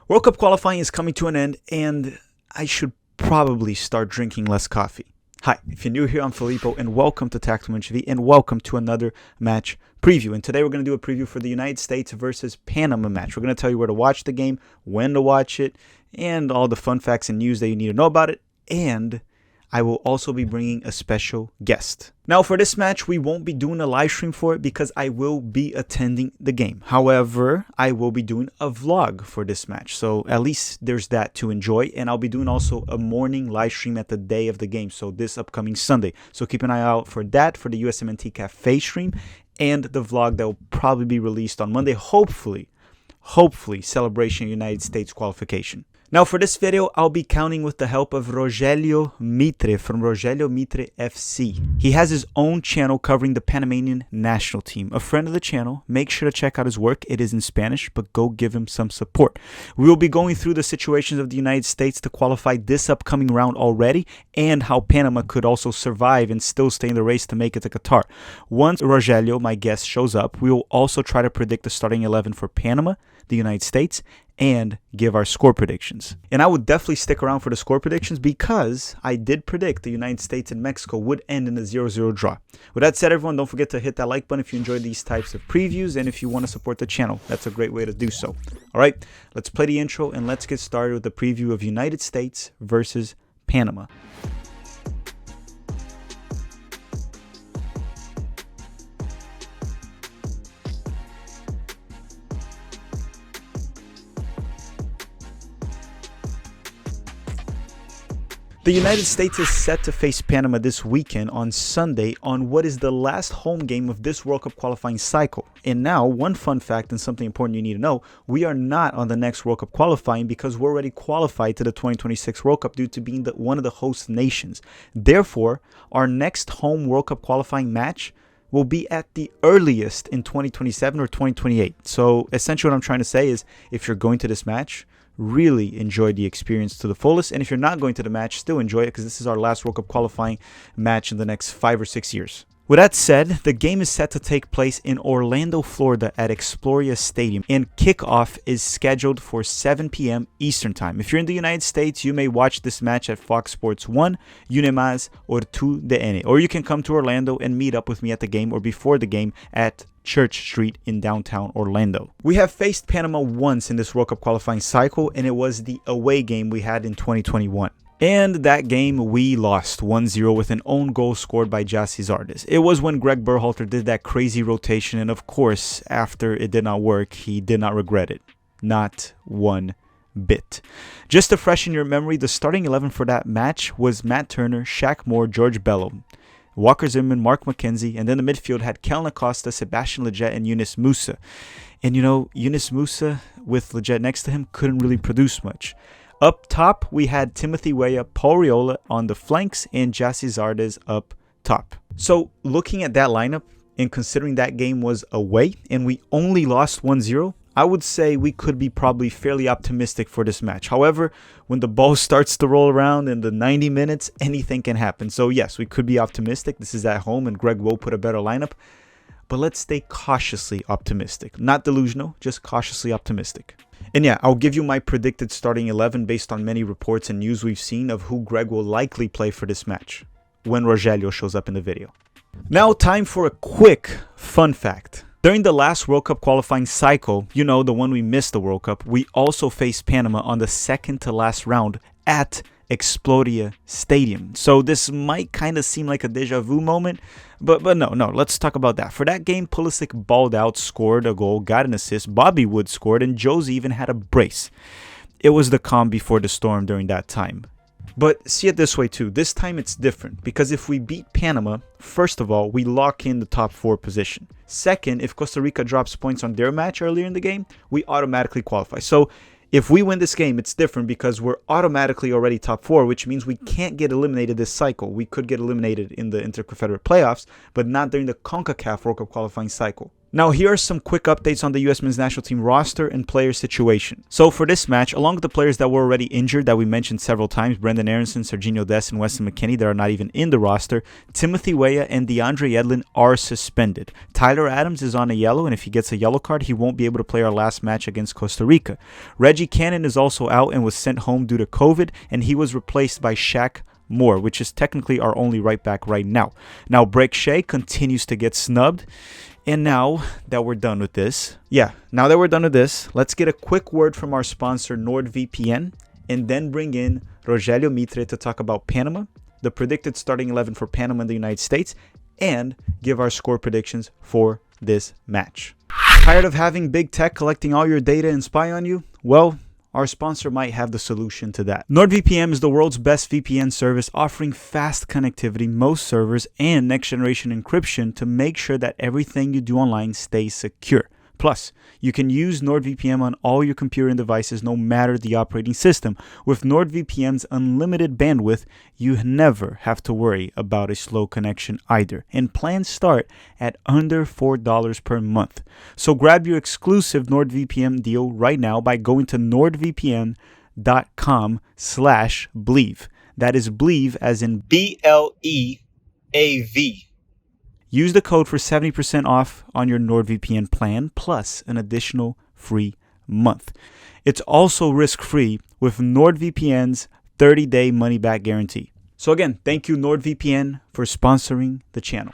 World Cup qualifying is coming to an end, and I should probably start drinking less coffee. Hi, if you're new here, I'm Filippo, and welcome to TMTV, and welcome to another match preview. And today we're going to do a preview for the United States versus Panama match. We're going to tell you where to watch the game, when to watch it, and all the fun facts and news that you need to know about it. And I will also be bringing a special guest. Now, for this match, we won't be doing a live stream for it because I will be attending the game. However, I will be doing a vlog for this match. So at least there's that to enjoy. And I'll be doing also a morning live stream at the day of the game. So this upcoming Sunday. So keep an eye out for that, for the USMNT Cafe stream and the vlog that will probably be released on Monday. Hopefully, celebration United States qualification. Now for this video, I'll be counting with the help of Rogelio Mitre from Rogelio Mitre FC. He has his own channel covering the Panamanian national team. A friend of the channel, make sure to check out his work. It is in Spanish, but go give him some support. We will be going through the situations of the United States to qualify this upcoming round already and how Panama could also survive and still stay in the race to make it to Qatar. Once Rogelio, my guest, shows up, we will also try to predict the starting 11 for Panama, the United States, and give our score predictions. And I would definitely stick around for the score predictions because I did predict the United States and Mexico would end in a 0-0 draw. With that said, everyone, don't forget to hit that like button if you enjoy these types of previews and if you want to support the channel. That's a great way to do so. All right, let's play the intro and let's get started with the preview of United States versus Panama. The United States is set to face Panama this weekend on Sunday on what is the last home game of this World Cup qualifying cycle. And now, one fun fact and something important you need to know, we are not on the next World Cup qualifying because we're already qualified to the 2026 World Cup due to being one of the host nations. Therefore, our next home World Cup qualifying match will be at the earliest in 2027 or 2028. So essentially what I'm trying to say is if you're going to this match, really enjoy the experience to the fullest. And if you're not going to the match, still enjoy it because this is our last World Cup qualifying match in the next 5 or 6 years. With that said, the game is set to take place in Orlando, Florida at Exploria Stadium, and kickoff is scheduled for 7 p.m. Eastern Time. If you're in the United States, you may watch this match at Fox Sports 1, Unemás, or 2DN. Or you can come to Orlando and meet up with me at the game or before the game at Church Street in downtown Orlando. We have faced Panama once in this World Cup qualifying cycle, and it was the away game we had in 2021. And that game we lost 1-0 with an own goal scored by Jassy Zardes. It was when Greg Berhalter did that crazy rotation, and of course, after it did not work, he did not regret it. Not one bit. Just to freshen your memory, the starting 11 for that match was Matt Turner, Shaq Moore, George Bello, Walker Zimmerman, Mark McKenzie, and then the midfield had Kelna Costa, Sebastian Lletget, and Yunus Musa. And you know, Yunus Musa with Lletget next to him couldn't really produce much. Up top, we had Timothy Weah, Paul Riola on the flanks, and Jassy Zardes up top. So looking at that lineup and considering that game was away and we only lost 1-0, I would say we could be probably fairly optimistic for this match. However, when the ball starts to roll around in the 90 minutes, anything can happen. So yes, we could be optimistic. This is at home and Greg will put a better lineup. But let's stay cautiously optimistic. Not delusional, just cautiously optimistic. And yeah, I'll give you my predicted starting 11 based on many reports and news we've seen of who Greg will likely play for this match when Rogelio shows up in the video. Now, time for a quick fun fact. During the last World Cup qualifying cycle, you know, the one we missed the World Cup, we also faced Panama on the second to last round at Exploria Stadium. So this might kind of seem like a deja vu moment, but no, let's talk about that. For that game, Pulisic balled out, scored a goal, got an assist, Bobby Wood scored, and Josie even had a brace. It was the calm before the storm during that time. But see it this way too, this time it's different because if we beat Panama, first of all, we lock in the top 4 position. Second, if Costa Rica drops points on their match earlier in the game, we automatically qualify. So if we win this game, it's different because we're automatically already top 4, which means we can't get eliminated this cycle. We could get eliminated in the Interconfederate playoffs, but not during the CONCACAF World Cup qualifying cycle. Now, here are some quick updates on the U.S. men's national team roster and player situation. So for this match, along with the players that were already injured that we mentioned several times, Brendan Aronson, Serginho Dest, and Weston McKennie that are not even in the roster, Timothy Weah and DeAndre Yedlin are suspended. Tyler Adams is on a yellow, and if he gets a yellow card, he won't be able to play our last match against Costa Rica. Reggie Cannon is also out and was sent home due to COVID, and he was replaced by Shaq Moore, which is technically our only right back right now. Now, Break Shea continues to get snubbed. And now that we're done with this, let's get a quick word from our sponsor, NordVPN, and then bring in Rogelio Mitre to talk about Panama, the predicted starting 11 for Panama and the United States, and give our score predictions for this match. Tired of having big tech collecting all your data and spy on you? Well, our sponsor might have the solution to that. NordVPN is the world's best VPN service, offering fast connectivity, most servers, and next-generation encryption to make sure that everything you do online stays secure. Plus, you can use NordVPN on all your computer and devices no matter the operating system. With NordVPN's unlimited bandwidth, you never have to worry about a slow connection either. And plans start at under $4 per month. So grab your exclusive NordVPN deal right now by going to nordvpn.com/Bleav. That is Bleav as in BLEAV. Use the code for 70% off on your NordVPN plan, plus an additional free month. It's also risk-free with NordVPN's 30-day money-back guarantee. So again, thank you NordVPN for sponsoring the channel.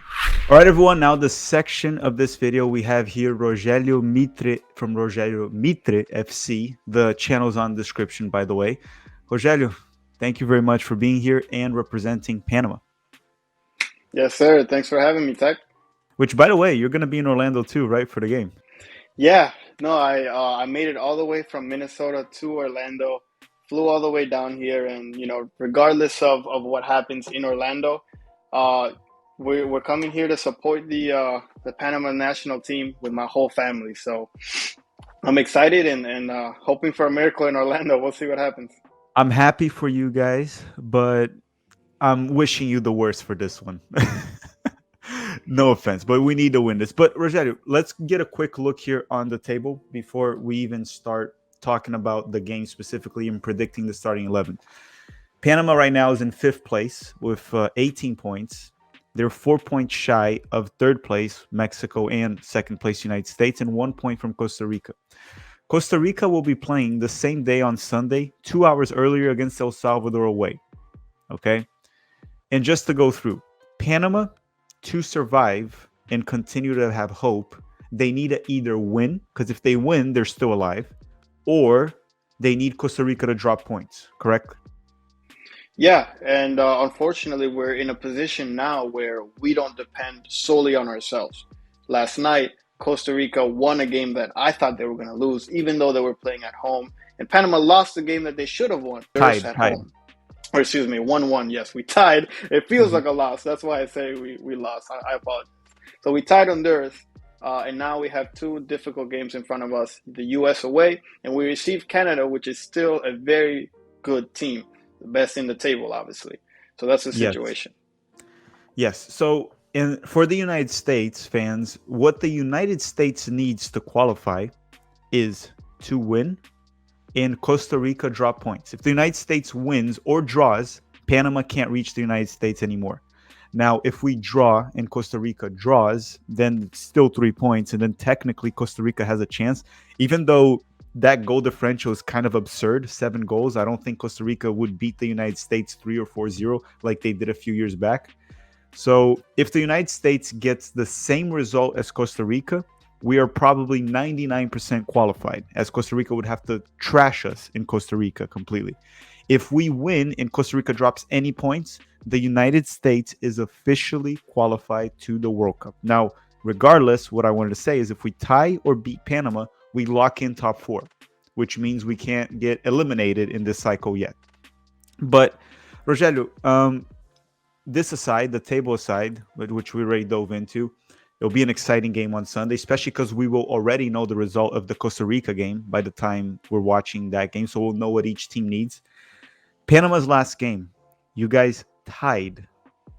All right, everyone, now the section of this video we have here Rogelio Mitre from Rogelio Mitre FC. The channel's on the description, by the way. Rogelio, thank you very much for being here and representing Panama. Yes, sir. Thanks for having me, Tech. Which, by the way, you're going to be in Orlando too, right, for the game? Yeah, no, I made it all the way from Minnesota to Orlando, flew all the way down here, and regardless of what happens in Orlando, we're coming here to support the Panama national team with my whole family. So I'm excited and hoping for a miracle in Orlando. We'll see what happens. I'm happy for you guys, but I'm wishing you the worst for this one. No offense, but we need to win this. But Rogelio, let's get a quick look here on the table before we even start talking about the game specifically and predicting the starting 11. Panama right now is in 5th place with 18 points. They're 4 points shy of 3rd place, Mexico, and 2nd place, United States, and 1 point from Costa Rica. Costa Rica will be playing the same day on Sunday, 2 hours earlier against El Salvador away. Okay? And just to go through, Panama, to survive and continue to have hope, they need to either win, because if they win, they're still alive, or they need Costa Rica to drop points, correct? Yeah, and unfortunately, we're in a position now where we don't depend solely on ourselves. Last night, Costa Rica won a game that I thought they were going to lose, even though they were playing at home. And Panama lost the game that they should have won. Tied. Home. Or excuse me, 1-1. Yes, we tied. It feels like a loss. That's why I say we lost. I apologize. So we tied Honduras, and now we have 2 difficult games in front of us. The U.S. away, and we received Canada, which is still a very good team. The best in the table, obviously. So that's the situation. Yes. So for the United States fans, what the United States needs to qualify is to win and Costa Rica drop points. If the United States wins or draws, Panama can't reach the United States anymore. Now, if we draw and Costa Rica draws, then it's still 3 points. And then technically Costa Rica has a chance. Even though that goal differential is kind of absurd, 7 goals. I don't think Costa Rica would beat the United States 3 or 4-0 like they did a few years back. So if the United States gets the same result as Costa Rica, we are probably 99% qualified, as Costa Rica would have to trash us in Costa Rica completely. If we win and Costa Rica drops any points, the United States is officially qualified to the World Cup. Now, regardless, what I wanted to say is if we tie or beat Panama, we lock in top 4, which means we can't get eliminated in this cycle yet. But, Rogelio, this aside, the table aside, which we already dove into, it'll be an exciting game on Sunday, especially because we will already know the result of the Costa Rica game by the time we're watching that game. So we'll know what each team needs. Panama's last game, you guys tied,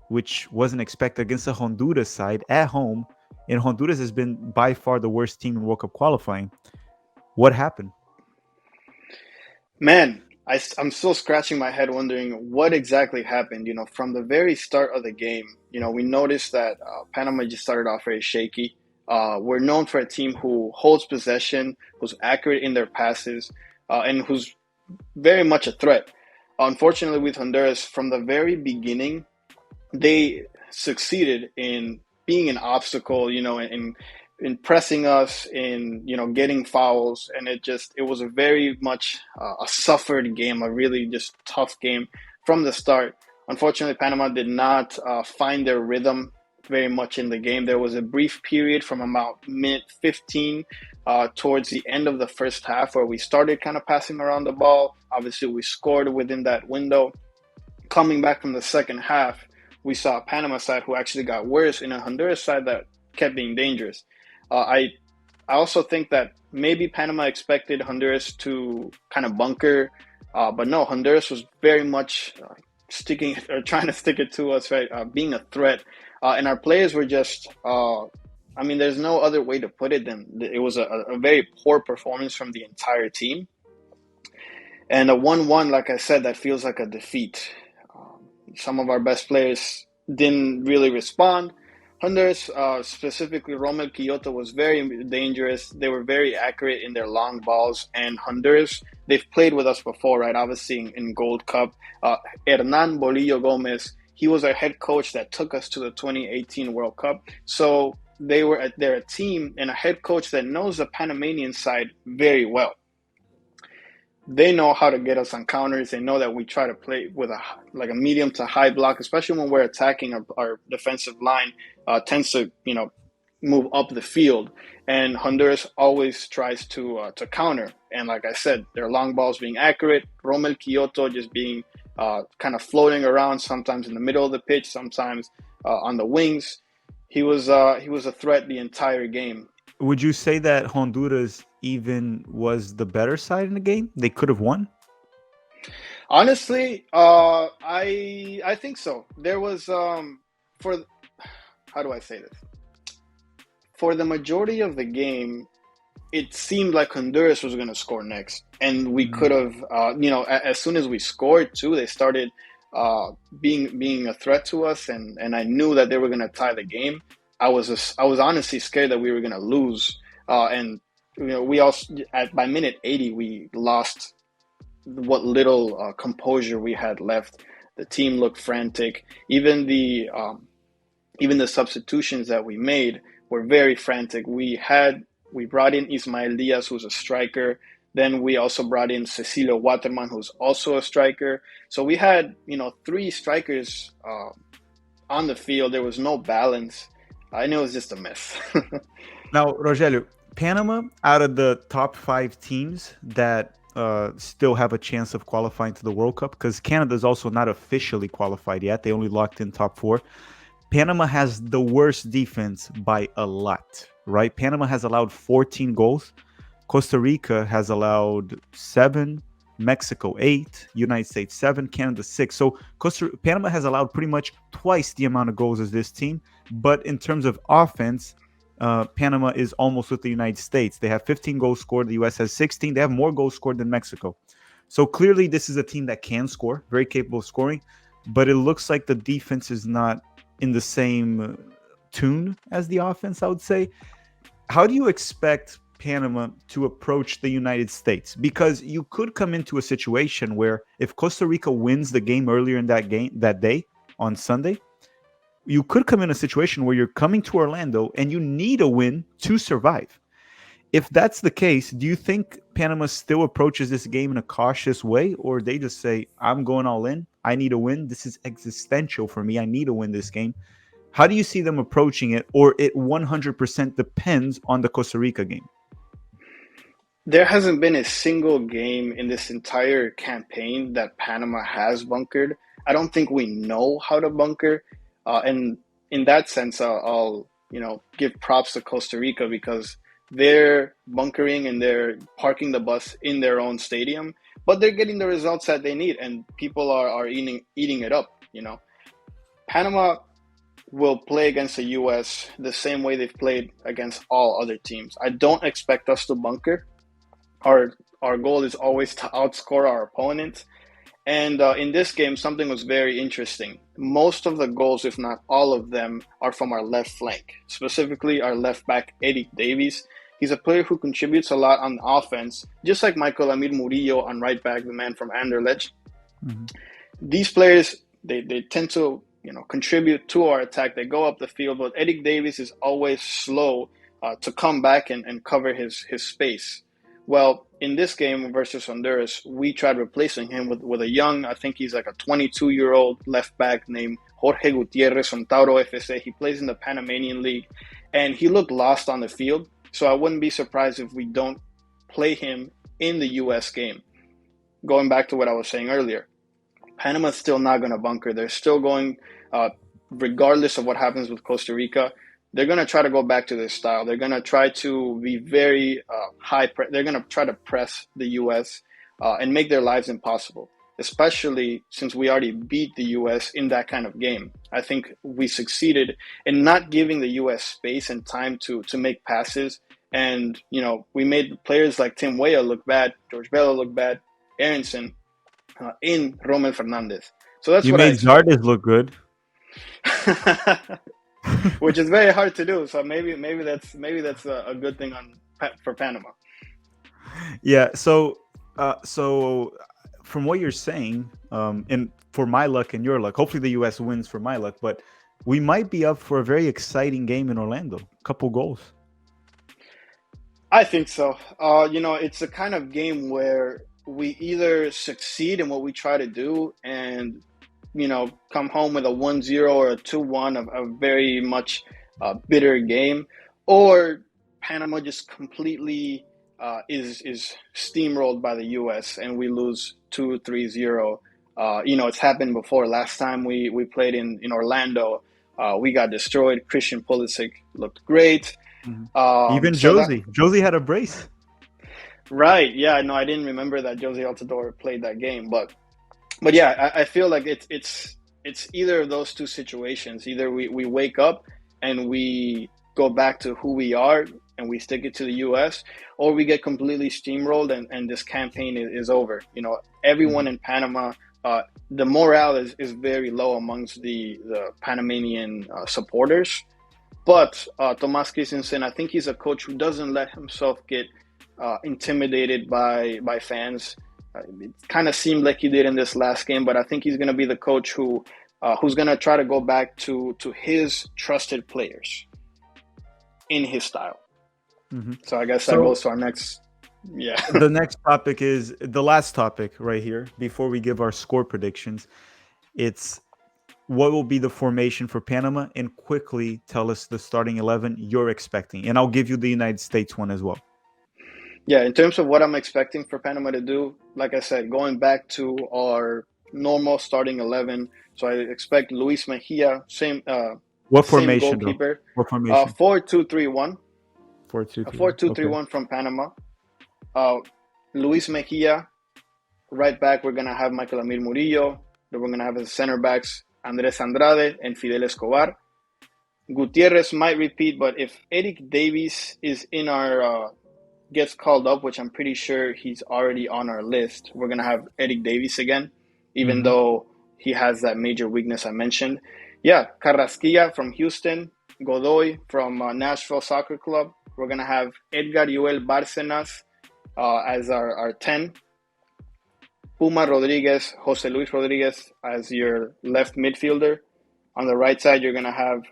which wasn't expected, against the Honduras side at home and Honduras has been by far the worst team in World Cup qualifying. What happened? Man, I'm still scratching my head wondering what exactly happened. From the very start of the game, we noticed that Panama just started off very shaky. We're known for a team who holds possession, who's accurate in their passes, and who's very much a threat. Unfortunately, with Honduras, from the very beginning, they succeeded in being an obstacle, in pressing us, in getting fouls, and it was a very much a suffered game, a really just tough game from the start. Unfortunately, Panama did not find their rhythm very much in the game. There was a brief period from about minute 15 towards the end of the first half where we started kind of passing around the ball. Obviously, we scored within that window. Coming back from the second half, we saw a Panama side who actually got worse and a Honduras side that kept being dangerous. I also think that maybe Panama expected Honduras to kind of bunker, but no, Honduras was very much sticking or trying to stick it to us, right? Being a threat, and our players were just. There's no other way to put it than it was a very poor performance from the entire team, and a 1-1, like I said, that feels like a defeat. Some of our best players didn't really respond. Honduras, specifically Romel Quioto, was very dangerous. They were very accurate in their long balls. And Honduras, they've played with us before, right? Obviously in Gold Cup. Hernan Bolillo Gomez, he was our head coach that took us to the 2018 World Cup. So they're a team and a head coach that knows the Panamanian side very well. They know how to get us on counters. They know that we try to play with a medium to high block, especially when we're attacking. Our defensive line tends to move up the field, and Honduras always tries to counter. And like I said, their long balls being accurate, Romel Quioto just being kind of floating around, sometimes in the middle of the pitch, sometimes on the wings. He was a threat the entire game. Would you say that Honduras even was the better side in the game? They could have won? Honestly, I think so. There was for how do I say this? For the majority of the game, it seemed like Honduras was going to score next, and we could have, as soon as we scored too, they started being a threat to us, and I knew that they were going to tie the game. I was honestly scared that we were going to lose, and we also by minute 80 we lost what little composure we had left. The team looked frantic. Even the substitutions that we made were very frantic. We brought in Ismael Diaz, who's a striker. Then we also brought in Cecilio Waterman, who's also a striker. So we had, three strikers on the field. There was no balance. I know it was just a mess. Now, Rogelio, Panama, out of the top 5 teams that still have a chance of qualifying to the World Cup, because Canada's also not officially qualified yet. They only locked in top 4. Panama has the worst defense by a lot, right? Panama has allowed 14 goals. Costa Rica has allowed 7, Mexico 8, United States 7, Canada 6. So Panama has allowed pretty much twice the amount of goals as this team. But in terms of offense, Panama is almost with the United States. They have 15 goals scored. The U.S. has 16. They have more goals scored than Mexico. So clearly this is a team that can score, very capable of scoring. But it looks like the defense is not in the same tune as the offense, I would say. How do you expect Panama to approach the United States? Because you could come into a situation where if Costa Rica wins the game earlier in that day on Sunday, you could come in a situation where you're coming to Orlando and you need a win to survive. If that's the case, do you think Panama still approaches this game in a cautious way, or they just say, I'm going all in, I need a win, this is existential for me, I need to win this game? How do you see them approaching it, or it 100% depends on the Costa Rica game? There hasn't been a single game in this entire campaign that Panama has bunkered. I don't think we know how to bunker. And in that sense, I'll give props to Costa Rica because they're bunkering and they're parking the bus in their own stadium, but they're getting the results that they need, and people are eating it up. Panama, will play against the U.S. the same way they've played against all other teams. I don't expect us to bunker. Our goal is always to outscore our opponents. And in this game, something was very interesting. Most of the goals, if not all of them, are from our left flank, specifically our left back, Eric Davies. He's a player who contributes a lot on offense, just like Michael Amir Murillo on right back, the man from Anderlecht. Mm-hmm. These players, they tend to contribute to our attack. They go up the field, but Eric Davies is always slow to come back and cover his space. Well, in this game versus Honduras, we tried replacing him with a young, I think he's like a 22-year-old left back named Jorge Gutierrez from Tauro FSA. He plays in the Panamanian League, and he looked lost on the field. So I wouldn't be surprised if we don't play him in the U.S. game. Going back to what I was saying earlier, Panama's still not going to bunker. They're still going, regardless of what happens with Costa Rica, they're going to try to go back to their style. They're going to try to be very they're going to try to press the U.S. And make their lives impossible, especially since we already beat the U.S. in that kind of game. I think we succeeded in not giving the U.S. space and time to make passes. And, we made players like Tim Weah look bad, George Bello look bad, Aronson, in Romel Fernandez. So that's You what made Zardes look good. Which is very hard to do. So maybe that's a good thing for Panama. Yeah. So from what you're saying, and for my luck and your luck, hopefully the U.S. wins for my luck, but we might be up for a very exciting game in Orlando. Couple goals. I think so. It's the kind of game where we either succeed in what we try to do and come home with a 1-0 or a 2-1 of a very much bitter game, or Panama just completely is steamrolled by the U.S. and we lose 2-3-0. It's happened before. Last time we played in Orlando, we got destroyed. Christian Pulisic looked great. Mm-hmm. Even Josie had a brace. Right. Yeah. No, I didn't remember that Josie Altidore played that game, but yeah, I feel like it's either of those two situations. Either we wake up and we go back to who we are and we stick it to the U.S., or we get completely steamrolled and this campaign is over. Everyone in Panama, the morale is very low amongst the Panamanian supporters. But Tomás Christensen, I think he's a coach who doesn't let himself get intimidated by fans. It kind of seemed like he did in this last game, but I think he's going to be the coach who's going to try to go back to his trusted players in his style. Mm-hmm. So I guess that goes to our next. Yeah. The next topic is the last topic right here before we give our score predictions. It's what will be the formation for Panama, and quickly tell us the starting 11 you're expecting. And I'll give you the United States one as well. Yeah, in terms of what I'm expecting for Panama to do, like I said, going back to our normal starting 11. So I expect Luis Mejia, same what formation, same goalkeeper. What formation? 4-2-3-1. 4-2-3-1 from Panama. Luis Mejia, right back, we're going to have Michael Amir Murillo. Then we're going to have as center backs Andres Andrade and Fidel Escobar. Gutierrez might repeat, but if Eric Davies is in our gets called up, which I'm pretty sure he's already on our list, we're going to have Eric Davies again, even though he has that major weakness I mentioned. Yeah, Carrasquilla from Houston, Godoy from Nashville Soccer Club. We're going to have Edgar Joel Bárcenas as our 10. Puma Rodriguez, Jose Luis Rodriguez as your left midfielder. On the right side, you're going to have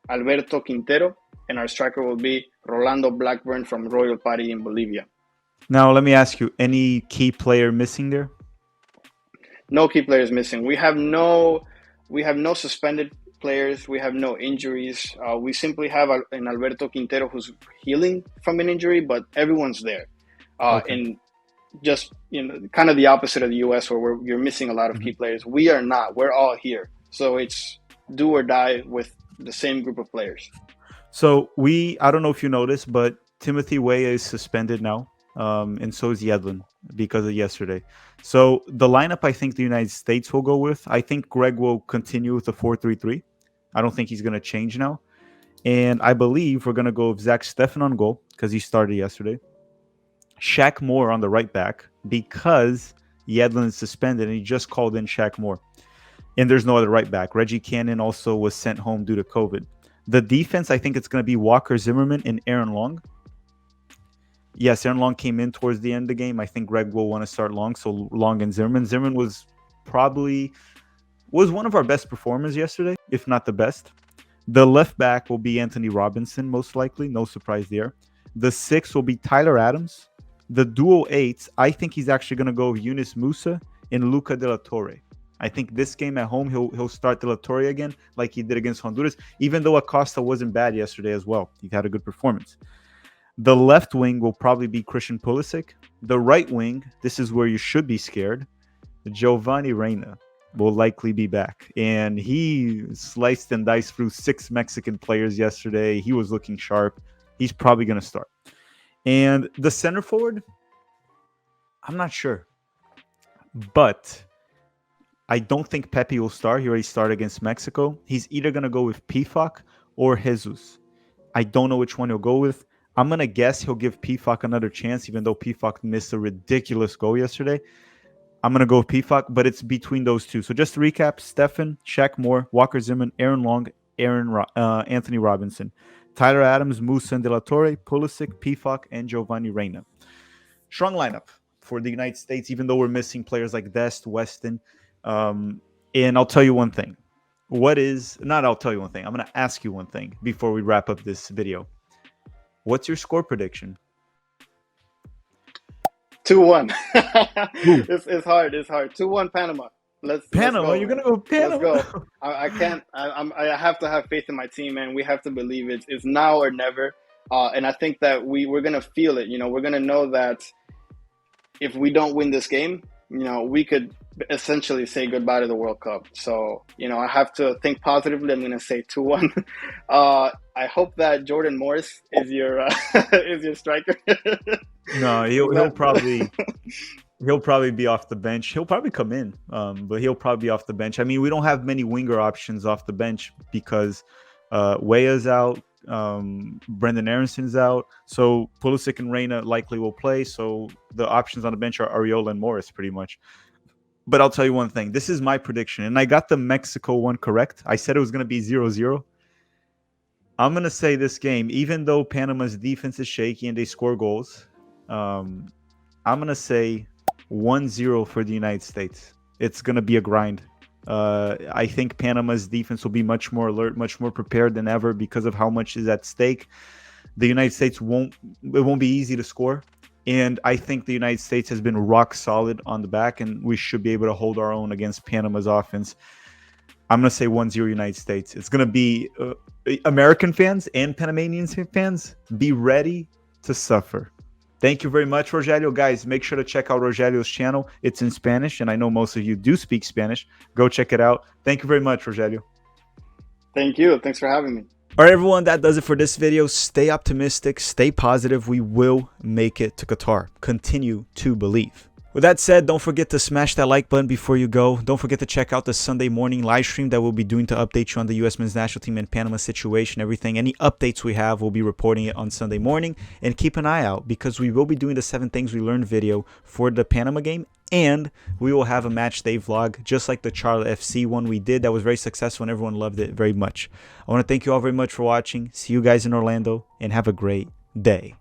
Alberto Quintero, and our striker will be Rolando Blackburn from Royal Party in Bolivia. Now, let me ask you, any key player missing there? No key players missing. We have no suspended players. We have no injuries. We simply have an Alberto Quintero who's healing from an injury, but everyone's there. And just kind of the opposite of the U.S. where you're missing a lot of key players. We are not. We're all here. So it's do or die with the same group of players. So I don't know if you noticed, but Timothy Weah is suspended now, and so is Yedlin because of yesterday. So the lineup I think the United States will go with, I think Greg will continue with the 4-3-3. I don't think he's going to change now. And I believe we're going to go with Zach Steffen on goal because he started yesterday. Shaq Moore on the right back because Yedlin is suspended and he just called in Shaq Moore. And there's no other right back. Reggie Cannon also was sent home due to COVID. The defense, I think it's going to be Walker Zimmerman and Aaron Long. Yes, Aaron Long came in towards the end of the game. I think Greg will want to start Long, so Long and Zimmerman. Zimmerman was one of our best performers yesterday, if not the best. The left back will be Anthony Robinson, most likely. No surprise there. The 6 will be Tyler Adams. The dual 8s, I think he's actually going to go with Yunus Musa and Luca De La Torre. I think this game at home, he'll start De La Torre again like he did against Honduras, even though Acosta wasn't bad yesterday as well. He had a good performance. The left wing will probably be Christian Pulisic. The right wing, this is where you should be scared. Giovanni Reyna will likely be back. And he sliced and diced through 6 Mexican players yesterday. He was looking sharp. He's probably going to start. And the center forward, I'm not sure. But I don't think Pepe will start. He already started against Mexico. He's either going to go with Pifak or Jesus. I don't know which one he'll go with. I'm going to guess he'll give Pifak another chance, even though Pifak missed a ridiculous goal yesterday. I'm going to go with Pifak, but it's between those two. So just to recap, Steffen, Shaq Moore, Walker Zimmerman, Aaron Long, Anthony Robinson, Tyler Adams, Musa and De La Torre, Pulisic, Pifak, and Giovanni Reyna. Strong lineup for the United States, even though we're missing players like Dest, Weston. And I'll tell you one thing. I'm going to ask you one thing before we wrap up this video. What's your score prediction? 2-1. It's hard. 2-1 Panama. Panama. You're gonna go Panama. Let's go. I can't. I have to have faith in my team, man. We have to believe it's now or never. And I think that we're gonna feel it. We're gonna know that if we don't win this game, we could essentially say goodbye to the World Cup. So, I have to think positively. I'm gonna say 2-1. I hope that Jordan Morris is your is your striker. No, he'll probably be off the bench. He'll probably come in, but he'll probably be off the bench. I mean, we don't have many winger options off the bench because Weah's out, Brendan Aaronson's out, so Pulisic and Reyna likely will play. So the options on the bench are Ariola and Morris pretty much. But I'll tell you one thing. This is my prediction, and I got the Mexico one correct. I said it was going to be 0-0. I'm going to say this game, even though Panama's defense is shaky and they score goals, I'm going to say 1-0 for the United States. It's going to be a grind. I think Panama's defense will be much more alert, much more prepared than ever because of how much is at stake. The United States won't be easy to score. And I think the United States has been rock solid on the back, and we should be able to hold our own against Panama's offense. I'm going to say 1-0 United States. It's going to be American fans and Panamanian fans, be ready to suffer. Thank you very much, Rogelio. Guys, make sure to check out Rogelio's channel. It's in Spanish, and I know most of you do speak Spanish. Go check it out. Thank you very much, Rogelio. Thank you. Thanks for having me. All right, everyone, that does it for this video. Stay optimistic, stay positive. We will make it to Qatar. Continue to believe. With that said, don't forget to smash that like button before you go. Don't forget to check out the Sunday morning live stream that we'll be doing to update you on the U.S. men's national team and Panama situation, everything. Any updates we have, we'll be reporting it on Sunday morning. And keep an eye out because we will be doing the 7 Things We Learned video for the Panama game. And we will have a match day vlog, just like the Charlotte FC one we did. That was very successful and everyone loved it very much. I want to thank you all very much for watching. See you guys in Orlando and have a great day.